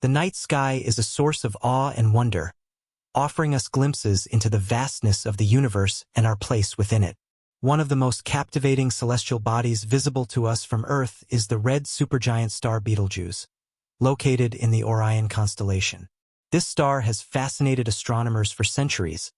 The night sky is a source of awe and wonder, offering us glimpses into the vastness of the universe and our place within it. One of the most captivating celestial bodies visible to us from Earth is the red supergiant star Betelgeuse, located in the Orion constellation. This star has fascinated astronomers for centuries,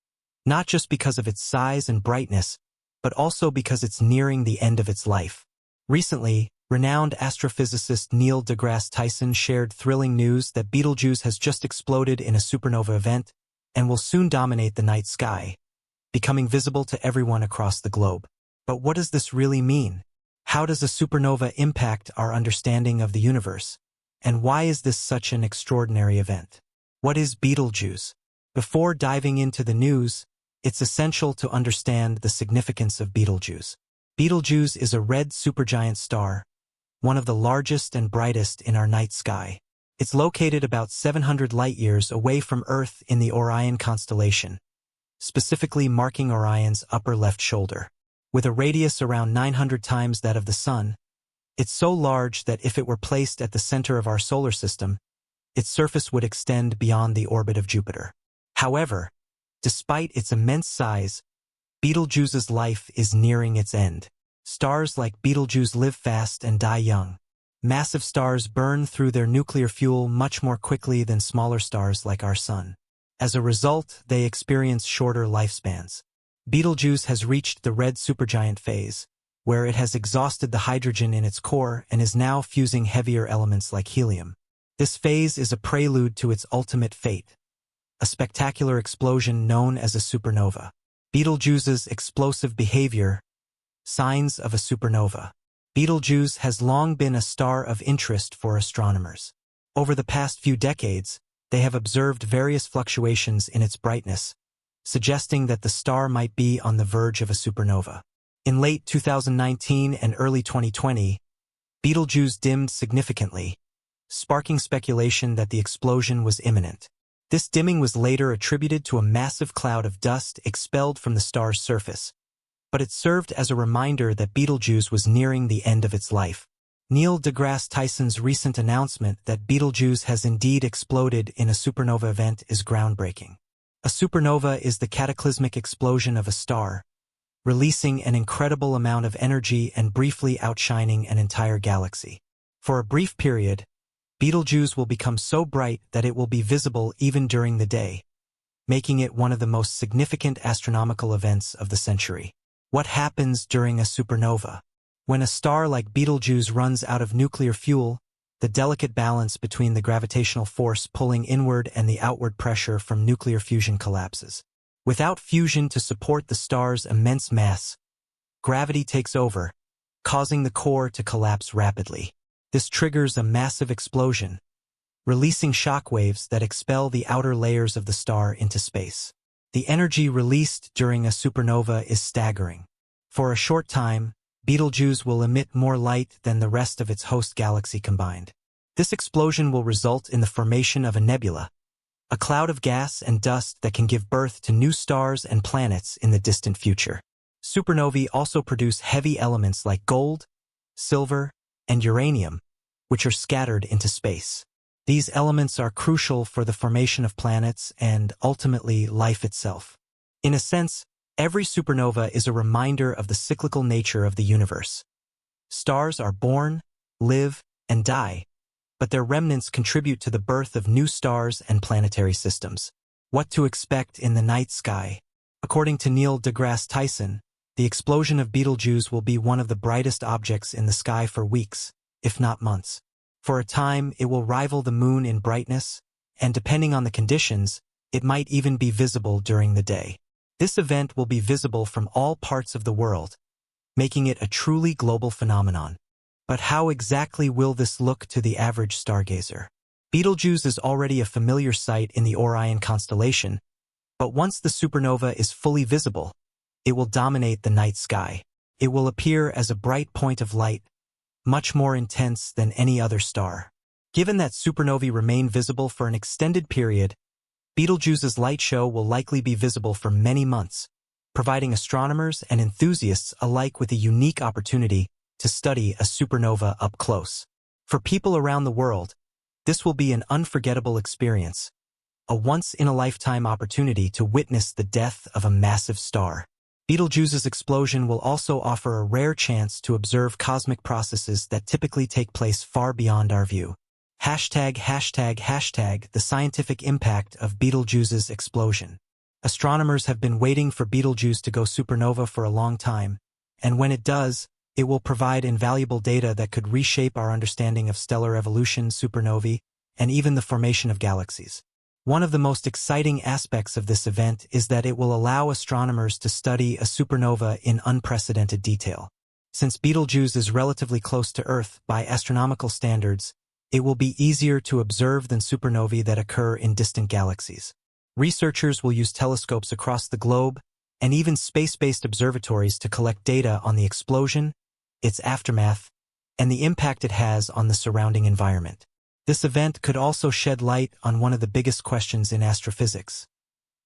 not just because of its size and brightness, but also because it's nearing the end of its life. Recently, renowned astrophysicist Neil deGrasse Tyson shared thrilling news that Betelgeuse has just exploded in a supernova event and will soon dominate the night sky, becoming visible to everyone across the globe. But what does this really mean? How does a supernova impact our understanding of the universe? And why is this such an extraordinary event? What is Betelgeuse? Before diving into the news, it's essential to understand the significance of Betelgeuse. Betelgeuse is a red supergiant star, one of the largest and brightest in our night sky. It's located about 700 light-years away from Earth in the Orion constellation, specifically marking Orion's upper left shoulder. With a radius around 900 times that of the Sun, it's so large that if it were placed at the center of our solar system, its surface would extend beyond the orbit of Jupiter. However, despite its immense size, Betelgeuse's life is nearing its end. Stars like Betelgeuse live fast and die young. Massive stars burn through their nuclear fuel much more quickly than smaller stars like our Sun. As a result, they experience shorter lifespans. Betelgeuse has reached the red supergiant phase, where it has exhausted the hydrogen in its core and is now fusing heavier elements like helium. This phase is a prelude to its ultimate fate, a spectacular explosion known as a supernova. Betelgeuse's explosive behavior, signs of a supernova. Betelgeuse has long been a star of interest for astronomers. Over the past few decades, they have observed various fluctuations in its brightness, suggesting that the star might be on the verge of a supernova. In late 2019 and early 2020, Betelgeuse dimmed significantly, sparking speculation that the explosion was imminent. This dimming was later attributed to a massive cloud of dust expelled from the star's surface, but it served as a reminder that Betelgeuse was nearing the end of its life. Neil deGrasse Tyson's recent announcement that Betelgeuse has indeed exploded in a supernova event is groundbreaking. A supernova is the cataclysmic explosion of a star, releasing an incredible amount of energy and briefly outshining an entire galaxy. For a brief period, Betelgeuse will become so bright that it will be visible even during the day, making it one of the most significant astronomical events of the century. What happens during a supernova? When a star like Betelgeuse runs out of nuclear fuel, the delicate balance between the gravitational force pulling inward and the outward pressure from nuclear fusion collapses. Without fusion to support the star's immense mass, gravity takes over, causing the core to collapse rapidly. This triggers a massive explosion, releasing shockwaves that expel the outer layers of the star into space. The energy released during a supernova is staggering. For a short time, Betelgeuse will emit more light than the rest of its host galaxy combined. This explosion will result in the formation of a nebula, a cloud of gas and dust that can give birth to new stars and planets in the distant future. Supernovae also produce heavy elements like gold, silver, and uranium, which are scattered into space. These elements are crucial for the formation of planets and, ultimately, life itself. In a sense, every supernova is a reminder of the cyclical nature of the universe. Stars are born, live, and die, but their remnants contribute to the birth of new stars and planetary systems. What to expect in the night sky? According to Neil deGrasse Tyson, the explosion of Betelgeuse will be one of the brightest objects in the sky for weeks, if not months. For a time, it will rival the moon in brightness, and depending on the conditions, it might even be visible during the day. This event will be visible from all parts of the world, making it a truly global phenomenon. But how exactly will this look to the average stargazer? Betelgeuse is already a familiar sight in the Orion constellation, but once the supernova is fully visible, it will dominate the night sky. It will appear as a bright point of light, much more intense than any other star. Given that supernovae remain visible for an extended period, Betelgeuse's light show will likely be visible for many months, providing astronomers and enthusiasts alike with a unique opportunity to study a supernova up close. For people around the world, This will be an unforgettable experience, a once-in-a-lifetime opportunity to witness the death of a massive star. Betelgeuse's explosion will also offer a rare chance to observe cosmic processes that typically take place far beyond our view. ####, the scientific impact of Betelgeuse's explosion. Astronomers have been waiting for Betelgeuse to go supernova for a long time, and when it does, it will provide invaluable data that could reshape our understanding of stellar evolution, supernovae, and even the formation of galaxies. One of the most exciting aspects of this event is that it will allow astronomers to study a supernova in unprecedented detail. Since Betelgeuse is relatively close to Earth by astronomical standards, it will be easier to observe than supernovae that occur in distant galaxies. Researchers will use telescopes across the globe and even space-based observatories to collect data on the explosion, its aftermath, and the impact it has on the surrounding environment. This event could also shed light on one of the biggest questions in astrophysics.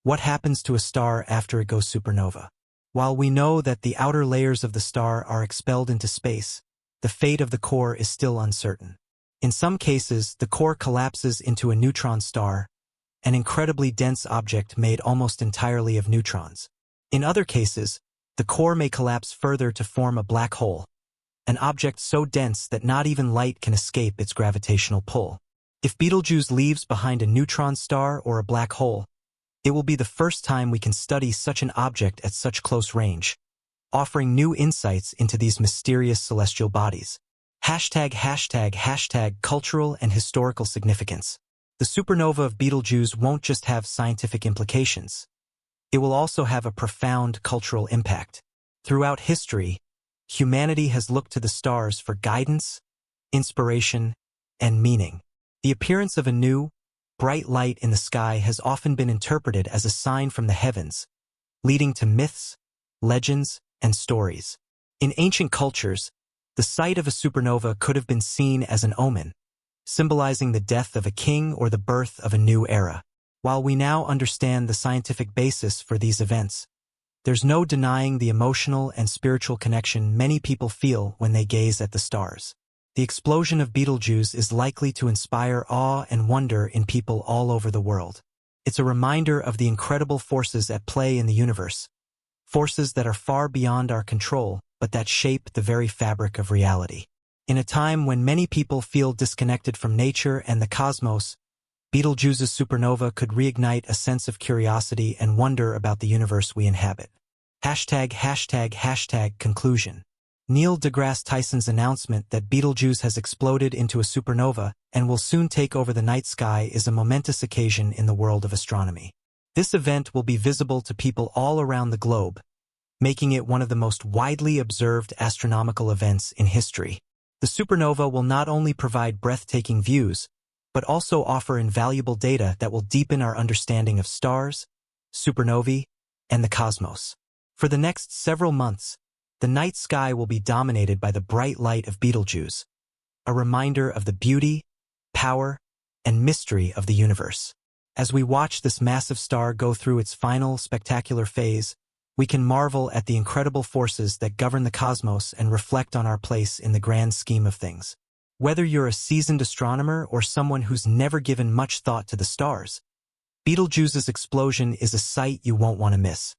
What happens to a star after it goes supernova? While we know that the outer layers of the star are expelled into space, the fate of the core is still uncertain. In some cases, the core collapses into a neutron star, an incredibly dense object made almost entirely of neutrons. In other cases, the core may collapse further to form a black hole, an object so dense that not even light can escape its gravitational pull. If Betelgeuse leaves behind a neutron star or a black hole, it will be the first time we can study such an object at such close range, offering new insights into these mysterious celestial bodies. ####, cultural and historical significance. The supernova of Betelgeuse won't just have scientific implications. It will also have a profound cultural impact. Throughout history, humanity has looked to the stars for guidance, inspiration, and meaning. The appearance of a new, bright light in the sky has often been interpreted as a sign from the heavens, leading to myths, legends, and stories. In ancient cultures, the sight of a supernova could have been seen as an omen, symbolizing the death of a king or the birth of a new era. While we now understand the scientific basis for these events, there's no denying the emotional and spiritual connection many people feel when they gaze at the stars. The explosion of Betelgeuse is likely to inspire awe and wonder in people all over the world. It's a reminder of the incredible forces at play in the universe, forces that are far beyond our control, but that shape the very fabric of reality. In a time when many people feel disconnected from nature and the cosmos, Betelgeuse's supernova could reignite a sense of curiosity and wonder about the universe we inhabit. ####, conclusion. Neil deGrasse Tyson's announcement that Betelgeuse has exploded into a supernova and will soon take over the night sky is a momentous occasion in the world of astronomy. This event will be visible to people all around the globe, making it one of the most widely observed astronomical events in history. The supernova will not only provide breathtaking views, but also offer invaluable data that will deepen our understanding of stars, supernovae, and the cosmos. For the next several months, the night sky will be dominated by the bright light of Betelgeuse, a reminder of the beauty, power, and mystery of the universe. As we watch this massive star go through its final spectacular phase, we can marvel at the incredible forces that govern the cosmos and reflect on our place in the grand scheme of things. Whether you're a seasoned astronomer or someone who's never given much thought to the stars, Betelgeuse's explosion is a sight you won't want to miss.